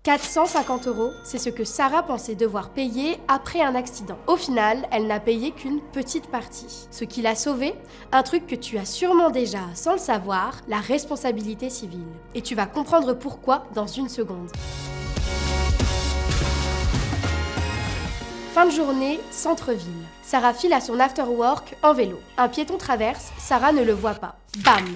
450 €, c'est ce que Sarah pensait devoir payer après un accident. Au final, elle n'a payé qu'une petite partie. Ce qui l'a sauvée, un truc que tu as sûrement déjà, sans le savoir, la responsabilité civile. Et tu vas comprendre pourquoi dans une seconde. Fin de journée, centre-ville. Sarah file à son after-work en vélo. Un piéton traverse, Sarah ne le voit pas. Bam!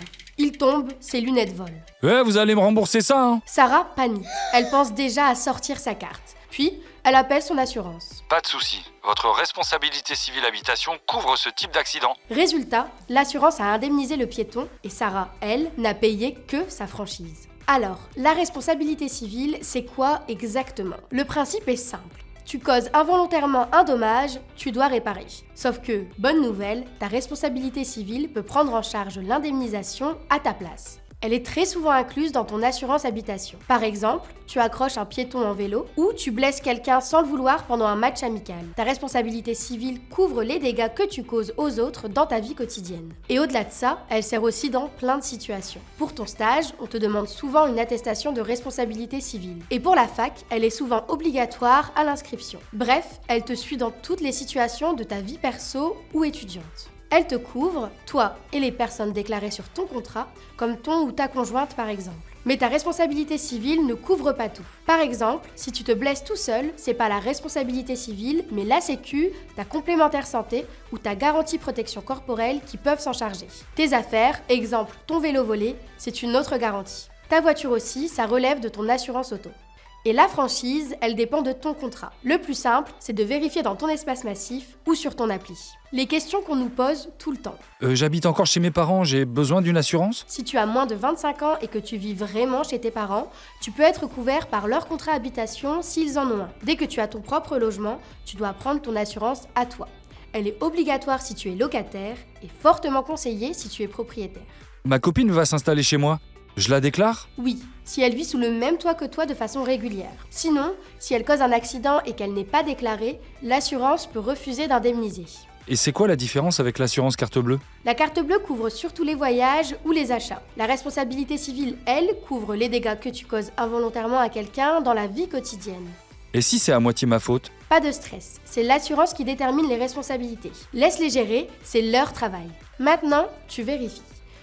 Il tombe, ses lunettes volent. Vous allez me rembourser ça, hein? Sarah panique. Elle pense déjà à sortir sa carte. Puis, elle appelle son assurance. Pas de souci. Votre responsabilité civile habitation couvre ce type d'accident. Résultat, l'assurance a indemnisé le piéton et Sarah, elle, n'a payé que sa franchise. Alors, la responsabilité civile, c'est quoi exactement? Le principe est simple. Tu causes involontairement un dommage, tu dois réparer. Sauf que, bonne nouvelle, ta responsabilité civile peut prendre en charge l'indemnisation à ta place. Elle est très souvent incluse dans ton assurance habitation. Par exemple, tu accroches un piéton en vélo ou tu blesses quelqu'un sans le vouloir pendant un match amical. Ta responsabilité civile couvre les dégâts que tu causes aux autres dans ta vie quotidienne. Et au-delà de ça, elle sert aussi dans plein de situations. Pour ton stage, on te demande souvent une attestation de responsabilité civile. Et pour la fac, elle est souvent obligatoire à l'inscription. Bref, elle te suit dans toutes les situations de ta vie perso ou étudiante. Elle te couvre, toi et les personnes déclarées sur ton contrat, comme ton ou ta conjointe par exemple. Mais ta responsabilité civile ne couvre pas tout. Par exemple, si tu te blesses tout seul, c'est pas la responsabilité civile, mais la Sécu, ta complémentaire santé ou ta garantie protection corporelle qui peuvent s'en charger. Tes affaires, exemple ton vélo volé, c'est une autre garantie. Ta voiture aussi, ça relève de ton assurance auto. Et la franchise, elle dépend de ton contrat. Le plus simple, c'est de vérifier dans ton espace massif ou sur ton appli. Les questions qu'on nous pose tout le temps. J'habite encore chez mes parents, j'ai besoin d'une assurance? Si tu as moins de 25 ans et que tu vis vraiment chez tes parents, tu peux être couvert par leur contrat habitation s'ils en ont un. Dès que tu as ton propre logement, tu dois prendre ton assurance à toi. Elle est obligatoire si tu es locataire et fortement conseillée si tu es propriétaire. Ma copine va s'installer chez moi. Je la déclare? Oui, si elle vit sous le même toit que toi de façon régulière. Sinon, si elle cause un accident et qu'elle n'est pas déclarée, l'assurance peut refuser d'indemniser. Et c'est quoi la différence avec l'assurance carte bleue? La carte bleue couvre surtout les voyages ou les achats. La responsabilité civile, elle, couvre les dégâts que tu causes involontairement à quelqu'un dans la vie quotidienne. Et si c'est à moitié ma faute? Pas de stress, c'est l'assurance qui détermine les responsabilités. Laisse-les gérer, c'est leur travail. Maintenant, tu vérifies.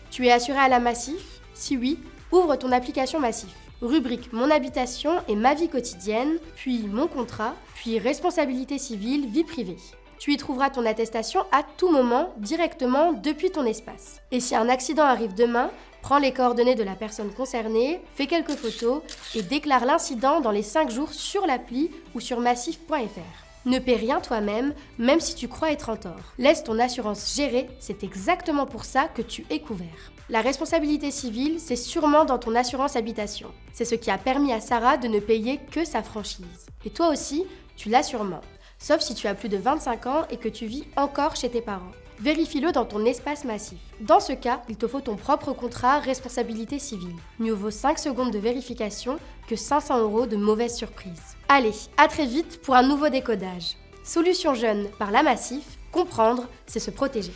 Tu es assuré à la Massif? Si oui, ouvre ton application Massif. Rubrique Mon habitation et ma vie quotidienne, puis Mon contrat, puis Responsabilité civile, vie privée. Tu y trouveras ton attestation à tout moment, directement depuis ton espace. Et si un accident arrive demain, prends les coordonnées de la personne concernée, fais quelques photos et déclare l'incident dans les 5 jours sur l'appli ou sur massif.fr. Ne paie rien toi-même, même si tu crois être en tort. Laisse ton assurance gérer, c'est exactement pour ça que tu es couvert. La responsabilité civile, c'est sûrement dans ton assurance habitation. C'est ce qui a permis à Sarah de ne payer que sa franchise. Et toi aussi, tu l'as sûrement. Sauf si tu as plus de 25 ans et que tu vis encore chez tes parents. Vérifie-le dans ton espace massif. Dans ce cas, il te faut ton propre contrat responsabilité civile. Mieux vaut 5 secondes de vérification que 500 € de mauvaise surprise. Allez, à très vite pour un nouveau décodage. Solution jeune par la Massif, comprendre, c'est se protéger.